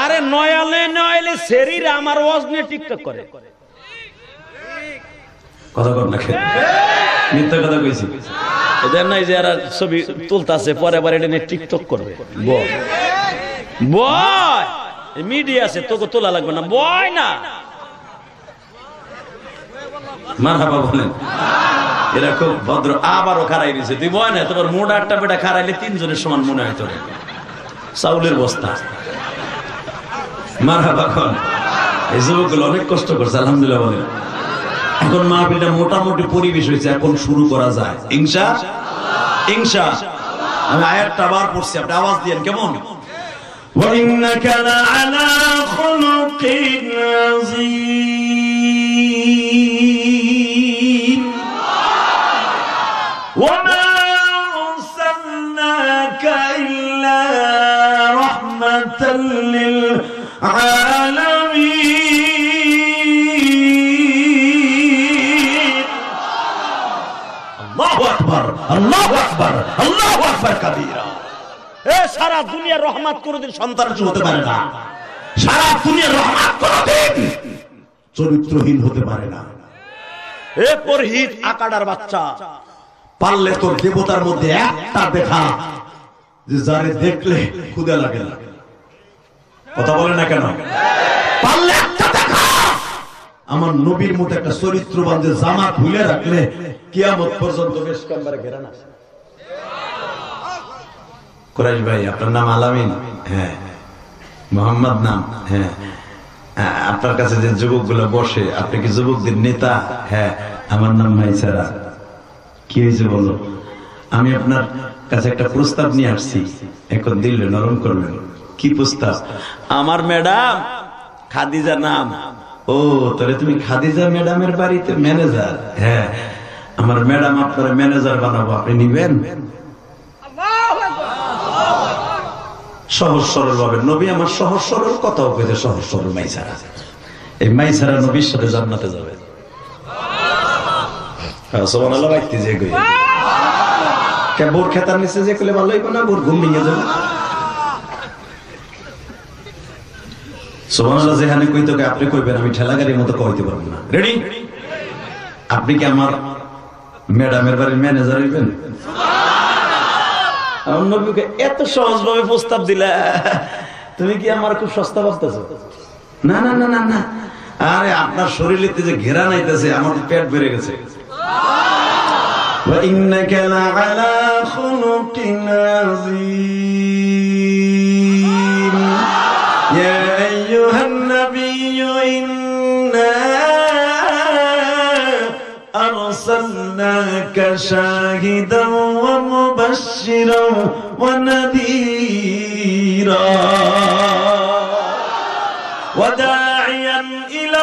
Speaker 1: আরে নয়ালে শরীরে আমার ওয়াজ নিয়ে টিকটক করে, কথা কর না কেন? মিথ্যা কথা কইছি? এদের নাই যে এরা ছবি তুলতাছে, পরে আবার এটা নিয়ে টিকটক করবে। বয় মিডিয়া আছে, তোকে তোলা লাগবে না, বয় না। মারহাবা বলেন। এরা খুব ভদ্র। আবারও খারাই দিয়েছে, তুই বয় না, তোমার মোটা আটটা বেটা খারাইলে 3 জনের সমান মনে হয় তোর, চাউলের বস্তা। মারহাবা কন। এই যুবকগুলো অনেক কষ্ট করছে, আলহামদুলিল্লাহ বলেন। এখন মাহফিলটা মোটামুটি পরিবেশ হয়েছে, এখন শুরু করা যায় ইনশাআল্লাহ। আমি আয়াতটা আবার পড়ছি, আপনি আওয়াজ দিয়েন কেমন? وَإِنَّكَ لَعَلَى خُلُقٍ عَظِيمٍ وَمَا أَرْسَلْنَاكَ إِلَّا رَحْمَةً لِلْعَالَمِينَ আল্লাহু আকবার, আল্লাহু আকবার, আল্লাহু আকবার কাবীরা। সারা দুনিয়ার রহমত কোনদিন সন্তান হতে পারে না, সারা দুনিয়ার রহমত কোনদিন চরিত্রহীন হতে পারে না। এ পরহিত আকাডার বাচ্চা, পারলে তোর দেবতার মধ্যে একটা দেখা যে যারে দেখলে ক্ষুধা লাগে না, কথা বলে না কেন? পারলে একটা দেখা। আমার নবীর মতো একটা চরিত্রবান যে জামা খুলে রাখলে কিয়ামত পর্যন্ত বেশ কাম্বারে ঘেরা না। কুরাইশ ভাই, আপনার নাম আলামিন? হ্যাঁ। মোহাম্মদ নাম? হ্যাঁ। আপনার কাছে যে যুবক গুলো বসে, আপনি কি যুবকদের নেতা? হ্যাঁ। আমার নাম মাইসারা। কি হয়েছে বলো? আমি আপনার কাছে একটা প্রস্তাব নিয়ে আসছি, এখন দিল নরম করবেন। কি প্রস্তাব? আমার ম্যাডাম খাদিজা নাম। ও, তাহলে তুমি খাদিজা ম্যাডামের বাড়িতে ম্যানেজার? হ্যাঁ। আমার ম্যাডাম আপনার ম্যানেজার বানাবো, আপনি নিবেন? সহজ সরল ভাবে নবী আমার সহজ সরল কথাও কইতে সহজ সরল। মাইসারা, এই মাইসারা নবীর সাথে জান্নাতে যাবে। সুবহানাল্লাহ। বাইতে যে কই কে বোর খেতার নিচে যে কইলে ভালো হইব না, বোর ঘুম ভেঙে যাবে। সুবহানাল্লাহ। যেখানে কইতো আপনি কইবেন, আমি ঠেলা গাড়ির মতো কইতে পারবো না। রেডি? আপনি কি আমার ম্যাডামের বাড়ির ম্যানেজার হইবেন? নবীকে এত সহজ ভাবে প্রস্তাব দিলা, তুমি কি আমার খুব সস্তা ভাবতেছো? না না না না না, আরে আপনার শরীরে যে ঘেরা নাইতেছে, আমার পেট বেড়ে গেছে। وَإِنَّكَ لَعَلَى خُلُقٍ عَظِيمٍ يَا أَيُّهَا النَّبِيُّ إِنَّا أرسلناك شاهدا ومبشرا ونذيرا وداعيا إلى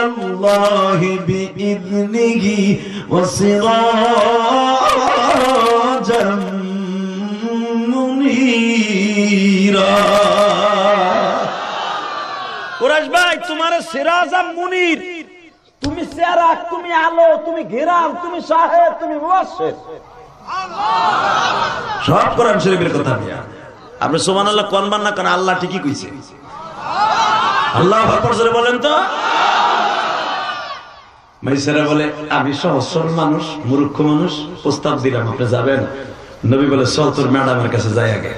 Speaker 1: الله بإذنه وسراجا منيرا। কুরাইশ ভাই, তোমার সিরাজা মুনির, তুমি চেরাগ, তুমি আলো, তুমি ঘেরাম, তুমি সাহেব, তুমি মুবাশশির। সব কোরআন শরীফের কথা। আপনি সুবহানাল্লাহ কোনবার না, কারণ আল্লাহ ঠিকই কইছে। আল্লাহু আকবার জোরে বলেন তো। মাইসারা বলে, আমি সহজ সরল মানুষ, মূর্খ মানুষ, প্রস্তাব দিলাম, আপনি যাবেন? নবী বলে, চল তোর ম্যাডামের কাছে যাই আগে।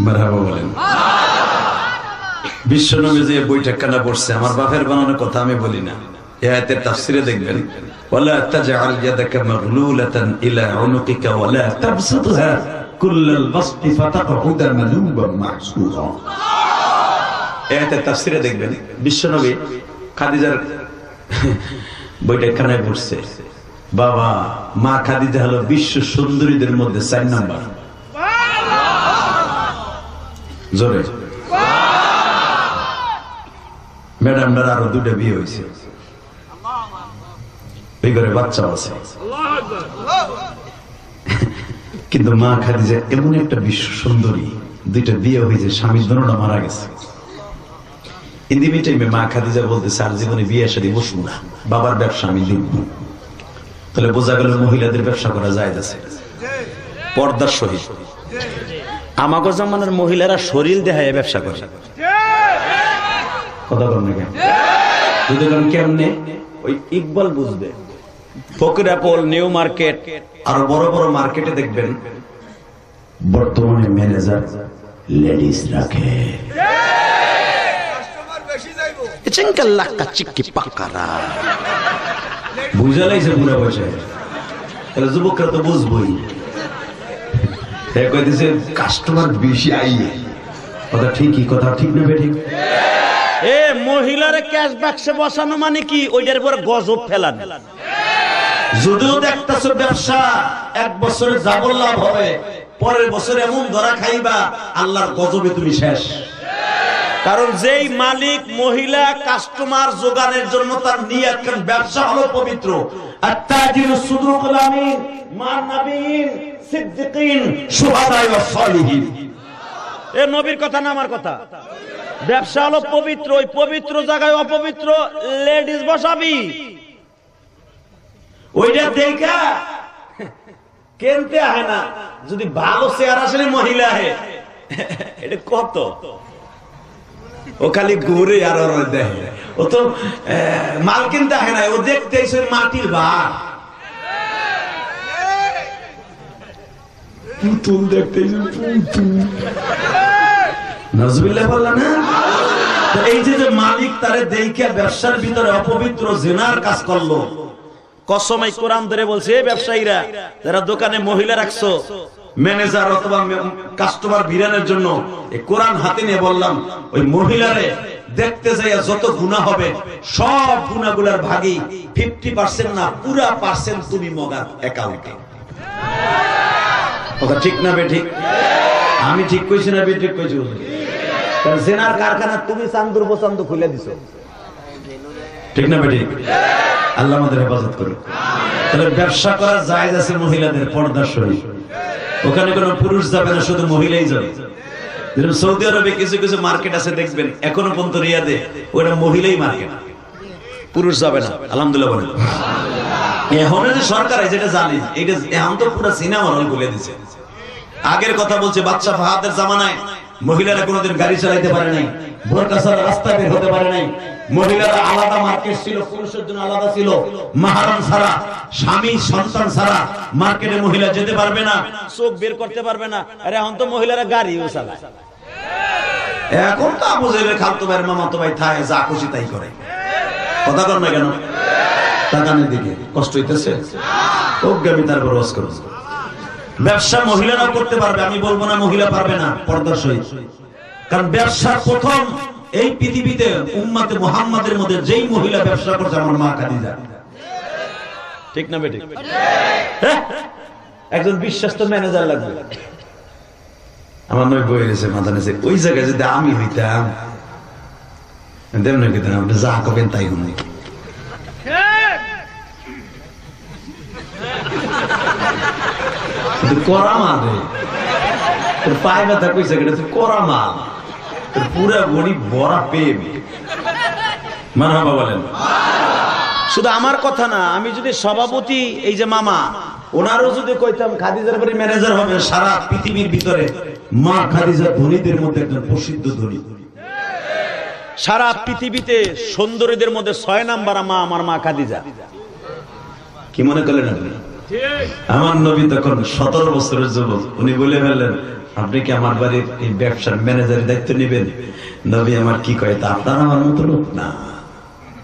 Speaker 1: মারহাবা বলেন। বিশ্ব নবী যে বইটা কানা পড়ছে, আমার বাপের বানানোর কথা আমি বলি না, এই আয়াতের তাফসীরে দেখবেন ওয়ালা তাজআল ইয়াদাকা মাগলুলাতান ইলা উনুকিকা ওয়ালা তাবসুতহা কুল্লাল বাসতি ফাতাকউদা মালুমান মাহসুরা। এই আয়াতের তাফসীরে দেখবেন বিশ্বনবী খাদিজার বইটা কানে পড়ছে, বাবা মা খাদিজা হলো বিশ্ব সুন্দরীদের মধ্যে 4 নাম্বার। জোরে ম্যাডামটার আরো 2টা বিয়ে হয়েছে, এই ঘরে বাচ্চা আছে, কিন্তু মা খাদিজা এমন একটা বিশ্ব সুন্দরী, 2টা বিয়ে হয়েছে, স্বামী দুজনটা মারা গেছে। ইন্দি টাইমে মা খাদিজা বলতে স্যার জীবনে বিয়ে শাদী বসবো না, বাবার ব্যবসা আমি দেখব। তাহলে বোঝা গেল মহিলাদের ব্যবসা করা যায় আছে পর্দার সহিত। আমাগো জামানার মহিলারা শরীর দেখায় ব্যবসা করে, কথা বল না কেন? যদি কেমনে ওই ইকবাল বুঝবে, ফকিরাপোল, নিউ মার্কেট আর বড় বড় মার্কেটে দেখবেন বর্তমানে ম্যানেজার লেডিস রাখে। বুঝালাইছে বুড়া বসে, তাহলে যুবকরা তো বুঝবই, কাস্টমার বেশি আইয়ে। কথা ঠিকই, কথা ঠিক নেবে ঠিক। এ মহিলারে ক্যাশ বাক্সে বসানো মানে কি? ওইটার পর গজব ফেলান। যদিও দেখতেছো ব্যবসা 1 বছরে ডাবল লাভ হবে, পরের বছর এমন ধরা খাইবা আল্লাহর গজবে তুমি শেষ। কারণ যেই মালিক মহিলা কাস্টমার যোগানের জন্য তার নিয়ত করেন, ব্যবসা হলো পবিত্র। আত-তাজিরু সুদুকুল আমিন মা নবীন সিদ্দিকিন শুহাদা ওয়া সালিহিন। এ নবীর কথা না আমার কথা। ব্যবসা হলো পবিত্র, ওই পবিত্র জায়গায় অপবিত্র লেডিস বসাবি, ওইটা দেখা কেনতে হয় না। যদি ভালো চেয়ার আসলে মহিলা আহে, এটা কত ও খালি ঘুরে আর দেখে, ও তো মাল কিনতে আহে না, ও দেখতে মাটির ভার পুতুল দেখতে নাজবিল্লাহ বললা না। এই যে মালিক তারে দেখে ব্যবসার ভিতরে অপবিত্র জিনার কাজ করলো, কসমাই কোরআন ধরে বলছে এই ব্যবসায়ীরা যারা দোকানে মহিলা রাখছো ম্যানেজার অথবা কাস্টমার ভিড়ানোর জন্য, এই কোরআন হাতে নিয়ে বললাম ওই মহিলারে দেখতে যাইয়া যত গুনাহ হবে সব গুনাহগুলোর ভাগী 50% না পুরা পার্সেন্ট তুমি মগার অ্যাকাউন্টে। কথা ঠিক না বে ঠিক? আমি ঠিক কইছি না বে ঠিক কইছি? কারণ জেনার কারখানা তুমি চান্দুর বচান্দু খুলে দিছো, ঠিক না বে ঠিক? আল্লাহ আমাদের হেফাজত করুন। তাহলে ব্যবসা করা জায়েজ আছে মহিলাদের পর্দার সহিত, ওখানে কোনো পুরুষ যাবে না, শুধু মহিলাই যাবে। যেরকম সৌদি আরবে কিছু কিছু মার্কেট আছে দেখবেন এখনো পর্যন্ত রিয়াদে, ওটা মহিলাই মার্কেট, পুরুষ যাবে না। আলহামদুলিল্লাহ বলেন। এখন যে সরকার যেটা জানি, এটা এখন তো পুরো সিনেমা হল খুলে দিছে। আগের কথা বলছে, বাদশা ফাহাদের জামানায় মহিলারা কোনোদিন গাড়ি চালাইতে পারে নাই, বোরকা ছাড়া রাস্তায় বের হতে পারে নাই, মহিলারা আলাদা মার্কেট ছিল, পুরুষের জন্য আলাদা ছিল, মাহরাম ছাড়া, স্বামী সন্তান ছাড়া মার্কেটে মহিলা যেতে পারবে না, চোখ বের করতে পারবে না। আরে এখন তো মহিলারা গাড়িও চালায়। এখন তো আবু জাহেলের খালতো ভাইয়ের মামাতো ভাই থাকে, যা খুশি তাই করে। কথা কর না কেন? তাকানের দিকে কষ্ট হইতেছে, অজ্ঞানী তারপর রস করো। ব্যবসা মহিলারাও করতে পারবে, আমি বলবো না মহিলা পারবে না পর্দার সহিত। কারণ ব্যবসার প্রথম এই পৃথিবীতে উম্মতে মুহাম্মাদের মধ্যে যেই মহিলা ব্যবসা করছে আমার মা খাদিজা, ঠিক না বেঠিক? একজন বিশ্বস্ত ম্যানেজার লাগবে। আমার নয় বই গেছে মাথা নিচে, ওই জায়গায় যদি আমি হইতাম দেমনে খেতাম, আপনি যা করবেন তাই হন। করা মাল রে, তোর পায়ে ব্যথা কইছে তুই করা মাল, তোর পুরা বড়ি ভরা প্রেম। মারহাবা বলেন। শুধু আমার কথা না, আমি যদি সভাপতি এই যে মামা ওনারও যদি কইতাম খাদিজার বাড়ি ম্যানেজার হবে, সারা পৃথিবীর ভিতরে মা খাদিজা ধনীদের মধ্যে একজন প্রসিদ্ধ ধনী। সারা পৃথিবীতে সুন্দরীদের মধ্যে 6 নাম্বার মা আমার মা খাদিজা। কি মনে করলেন আপনি? আমার নবী তখন 17 বছরের যুবক, উনি বলে ফেললেন আপনি কি আমার বাড়ির এই ব্যবসার ম্যানেজারের দায়িত্ব নেবেন? নবী আমার কি কয়, তা আপনার আমার মতো লোক না,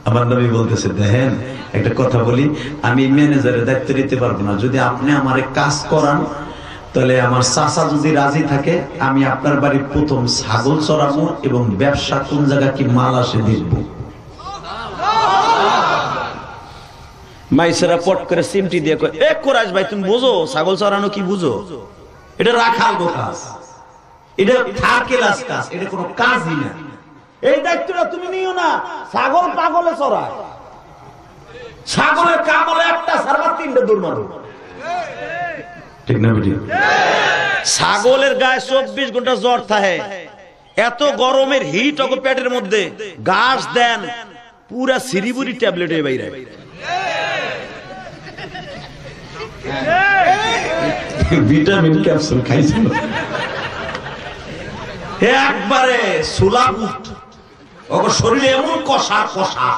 Speaker 1: আমার নবী বলতেছে, দেখেন একটা কথা বলি, আমি ম্যানেজারের দায়িত্ব নিতে পারবো না, যদি আপনি আমার কাজ করান তাহলে আমার চাচা যদি রাজি থাকে আমি আপনার বাড়ির প্রথম ছাগল চড়াবো এবং ব্যবসা কোন জায়গা কি মাল আসে দেখবো। মাইসেরা পট করে সিমটি দিয়ে কয়, এ কোরাইশ ভাই তুমি বুঝো ছাগল চড়ানো কি বুঝো? এটা রাখাল কাজ, এটা থার্ড ক্লাস কাজ, এটা কোনো কাজই না। এই দায়িত্বটা তুমি নিও না। ছাগল পাগলে চড়ায়, ছাগলের কামলে একটা সারবার তিনটে দূর মারো, ঠিক না বেটি? ছাগলের গায়ে 24 ঘন্টা জ্বর থাকে, এত গরমের হিট ওকে পেটের মধ্যে ঘাস দেন পুরা সিরিবুরি ট্যাবলেট হয়ে বাইরে, ভিটামিন ক্যাপসুল খাইছিল একবারে সুলাবুট, ওর শরীরে এমন কষা কষা,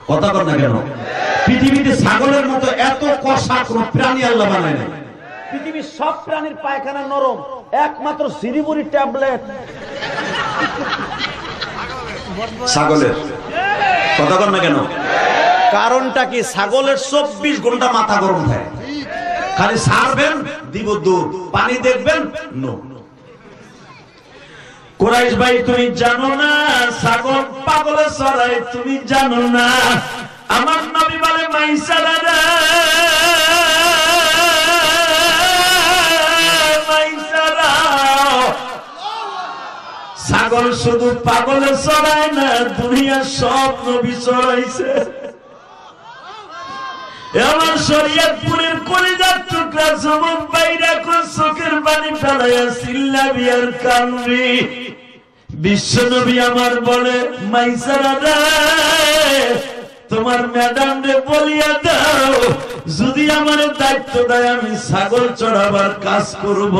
Speaker 1: কথা কর না কেন? পৃথিবীতে ছাগলের মতো এত কষা কোন প্রাণী আল্লাহ বানায় না। পৃথিবীর সব প্রাণীর পায়খানা নরম, একমাত্র সিরিবুরি ট্যাবলেট ছাগলের। কথা কর না কেন? কারণটা কি? ছাগলের 24 ঘন্টা মাথা গরম থাকে, খালি ছাড়বেন দিব দুধ, পানি দেখবেন নো। কুরাইশ ভাই তুমি জানো না ছাগল পাগলে চড়াই, তুমি জানো না? আমার নবী বলে মাইসারা রে, মাইসারা, ছাগল শুধু পাগলে চড়ায় না, দুনিয়ার সব নবী চড়াইছে। আমার শরীয়তপুরের কলিজার টুকরা যুবক ভাইরা কোন চোখের পানি ফেলাইয়া চিল্লাবি আর কান্দি। বিশ্ব নবী আমার বলে মাইসারা রে, তোমার ম্যাডাম রে বলিয়া দাও যদি আমার দায়িত্ব দেয় আমি ছাগল চড়াবার কাজ করব,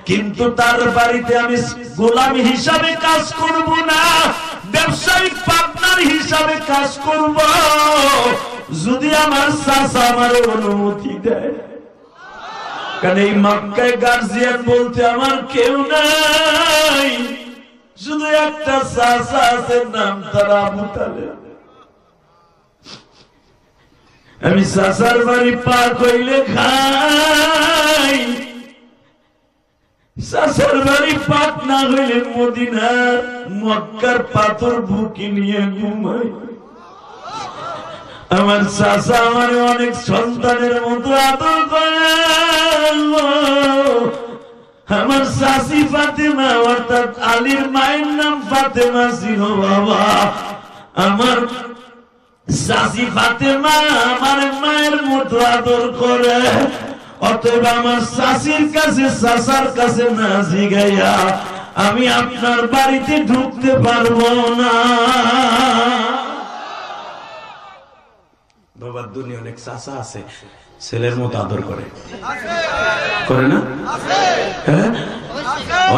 Speaker 1: কিন্তু তার বাড়িতে আমি গোলাম হিসাবে কাজ করব না, ব্যবসায়িক পার্টনার হিসাবে কাজ করব, যদি আমার চাচা আমার অনুমতি দেয়। কারণ এই মক্কায় গার্জিয়ান বলতে আমার কেউ নাই, শুধু একটা চাচা আছে, নাম তার আবু তালেব। আমি চাচার বাড়ি পার হইলে খাই, চাচার বাড়ি পাক না হইলে মদিনার মক্কার পাথর বুকে নিয়ে ঘুমাই। আমার চাচা আমার অনেক সন্তানের মতো আদর করে। আমার চাচি ফাতেমা অর্থাৎ আলীর মায়ের নাম ফাতেমা ছিল বাবা। আমার চাচি ফাতেমা আমার মায়ের মতো আদর করে, অতএব আমার চাচির কাছে চাচার কাছে না জিগাইয়া আমি আপনার বাড়িতে ঢুকতে পারবো না। বাবার দুনিয়া অনেক চাচা আছে ছেলের মতো আদর করে, করে না? হ্যাঁ,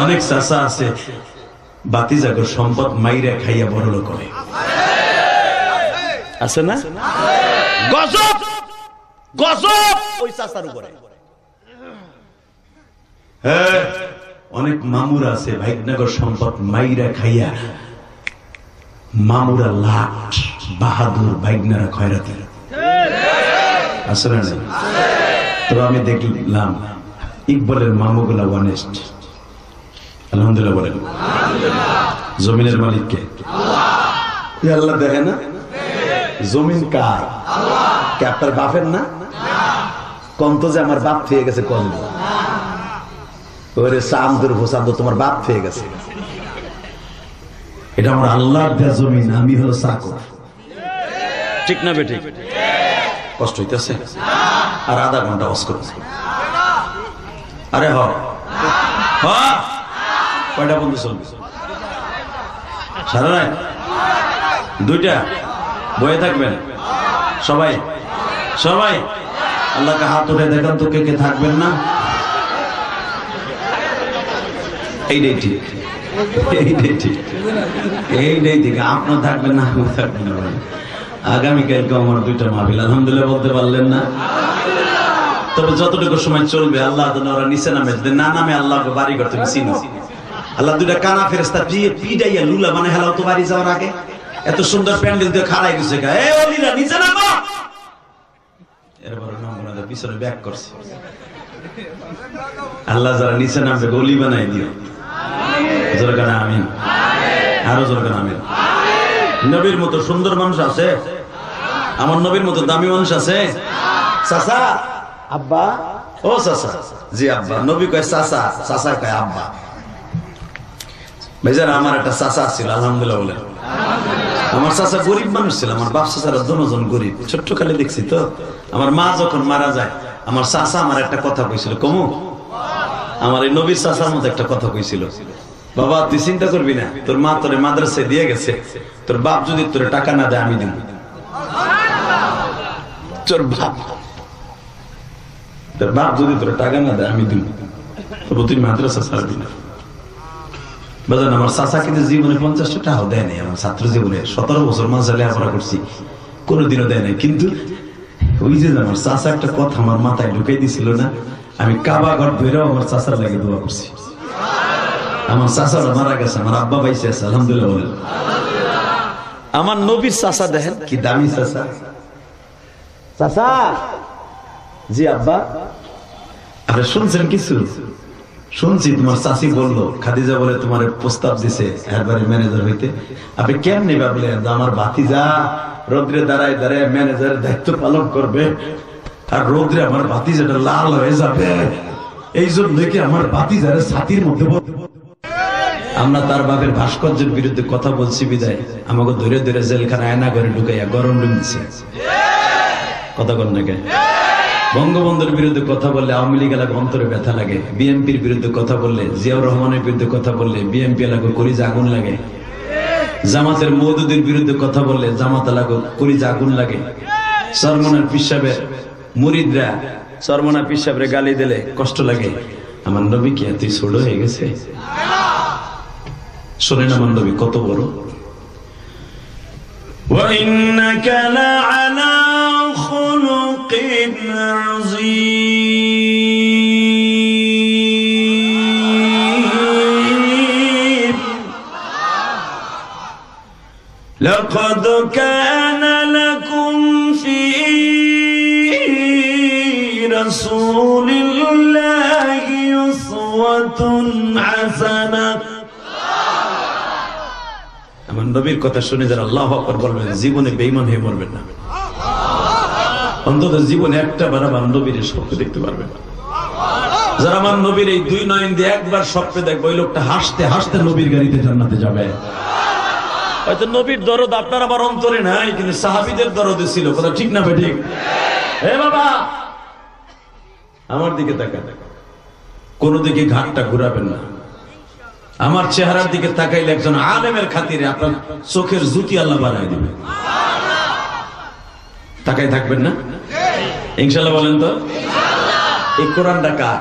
Speaker 1: অনেক চাচা আছে বাতিজাগর সম্পদ মাইরা খাইয়া বড়লো করে, আছে না? গজব গজব ওই চাচার উপরে। হ্যাঁ, অনেক মামুরা আছে ভাইনগর সম্পদ মাইরা খাইয়া, মামুরা লাট বাহাদুর, ভাইগনারা খয়রাতি, আছে না? তো আমি দেখলাম ইকবালের মামুগুলা অনেস্ট, আলহামদুলিল্লাহ বলেন। জমিনের মালিককে আল্লাহ দেখে না? জমিন কার? কে আপনার বাপের না? কম তো যে আমার বাপ থেকে গেছে, কম ওরে চান্দুর হোসান্দ তোমার বাপ থেকে গেছে। এটা আমার আল্লাহর দেয়া জমিন, আমি হলো চাকর, ঠিক না বেঠিক? কষ্ট হইতেছে আর আধা ঘন্টা ওয়াজ করছে। আরে হ কয়টা বন্ধু চলবে? সারা রাত দুইটা বয়ে থাকবেন সবাই? সবাই আল্লাহকে হাত উঠে দেখান তো কে কে থাকবেন না? এইটাই ঠিক, এইটাই ঠিক, এইটাই ঠিক। আপনার থাকবেন না, আমার থাকবেন না। আগামীকালকে আমার দুইটা মাহফিল, আলহামদুলিল্লাহ বলতে পারলেন না? তবে যতটুকু সময় চলবে আল্লাহ ওরা নিচে নামে, না নামে আল্লাহ বাড়ি করতে চিনো। আল্লাহ দুইটা কানা ফেরেস্তা দিয়ে পিডাইয়া লুলা মানে হেলাও তো বাড়ি যাওয়ার আগে। এত সুন্দর প্যান্ডেল দিয়ে খাড়াই গেছে গা, এ অলিরা নিচে নামো। এরপরে নামগুলো পিছনে ব্যাক করছে। আল্লাহ যারা নিচে নামবে গলি বানাই দিও। জোরে কানা আমিন, আরো জোরে কানা আমিন। নবীর মতো সুন্দর মানুষ আছে? আমার নবীর মতো দামি মানুষ আছে? চাচা, আব্বা, ও চাচা, জি আব্বা। নবী কয় চাচা, চাচা কয় আব্বা। ভাইজান আমার একটা চাচা ছিল, আলহামদুলিল্লাহ বলে। আমার চাচা গরিব মানুষ ছিল, আমার বাপ চাচারা দুজন গরিব। ছোট্ট কালে দেখছি তো। আমার মা যখন মারা যায়, আমার চাচা আমার একটা কথা কইছিল, কমু আমার এই নবীর চাচার মতো একটা কথা কইছিল, বাবা তুই চিন্তা করবি না, তোর মা তোরে মাদ্রাসায় দিয়ে গেছে, তোর বাপ যদি তোরে টাকা না দেয় আমি দিব। তোর বাপ যদি তোর টাকা না দেয় আমি দিব, তবু তুই মাদ্রাসা ছাড়বি না। বাজান আমার চাচা কিন্তু জীবনে 50 টাকাও দেয় নাই। আমার ছাত্র জীবনে 17 বছর মাঝে লেখাপড়া করছি, কোনোদিনও দেয় নাই। কিন্তু ওই যে আমার চাচা একটা কথা আমার মাথায় ঢুকাই দিছিল না, আমি কাবা ঘর বেরো আমার চাচার লাগে দোয়া করছি। আমার চাচারা মারা গেছে, আমার আব্বা বাইসে আছে, আলহামদুলিল্লাহ বলেন। আমার নবীর চাচা দেখেন কি দামি চাচা। চাচা, জি আব্বা। আরে শুনছেন কিছু? শুনছি তোমার চাচি বললো, খাদিজা বলে তোমার প্রস্তাব দিছে এরবারে ম্যানেজার হইতে। আপনি কেমনি ভাবলে আমার ভাতিজা রোদ্রে দাঁড়ায় দাঁড়ায় ম্যানেজারের দায়িত্ব পালন করবে, আর রোদ্রে আমার ভাতিজাটা লাল হয়ে যাবে, এই জন্য কি আমার ভাতিজারের ছাতির মধ্যে। আমরা তার বাপের ভাস্কর্যের বিরুদ্ধে কথা বলছি বিদায় আমাকে ধরে ধরে জেলখানা আয়না করে ঢুকাইয়া গরম রুম দিচ্ছে। কথা বল না কে? বঙ্গবন্ধুর বিরুদ্ধে কথা বললে আওয়ামী লীগ এলাকা অন্তরে ব্যথা লাগে, বিএনপির বিরুদ্ধে কথা বললে, জিয়াউর রহমানের বিরুদ্ধে কথা বললে বিএনপি এলাকা কলিজা আগুন লাগে, জামাতের মওদুদের বিরুদ্ধে কথা বললে জামাত এলাকা কলিজা আগুন লাগে, সরমনার পীর সাহেবের মুরিদরা সরমনা পীর সাহেবের গালি দিলে কষ্ট লাগে। আমার নবী কি এতই ছোট হয়ে গেছে? শোনেন আমার নবী কত বড়। وَإِنَّكَ لَعَلَى خُلُقٍ عَظِيمٍ لَقَدْ كَانَ لَكُمْ فِي رَسُولِ اللَّهِ أُسْوَةٌ حَسَنَةٌ। আমার নবীর কথা শুনে যারা আল্লাহু আকবার বলবেন জীবনে বেঈমান হয়ে মরবেন না। অন্তত জীবনে একটা বার আমার নবীর স্বপ্ন দেখতে পারবেন। যারা আমার নবীর এই দুই নয়ন দিয়ে একবার স্বপ্নে দেখবে, ওই লোকটা হাসতে হাসতে নবীর গাড়িতে জান্নাতে যাবে। হয়তো নবীর দরদ আপনার আমার অন্তরে নাই, কিন্তু সাহাবীদের দরদে ছিল। কথা ঠিক না বেঠিক? হে বাবা আমার দিকে তাকান, কোন দিকে ঘাটটা ঘুরাবেন না। আমার চেহারার দিকে তাকাইলে একজন আলেমের খাতিরে আপনার চোখের জুতি আল্লাহ বানায় দিবে। তাকাই থাকবেন না ইনশাআল্লাহ? বলেন তো এই কোরআনটা কার?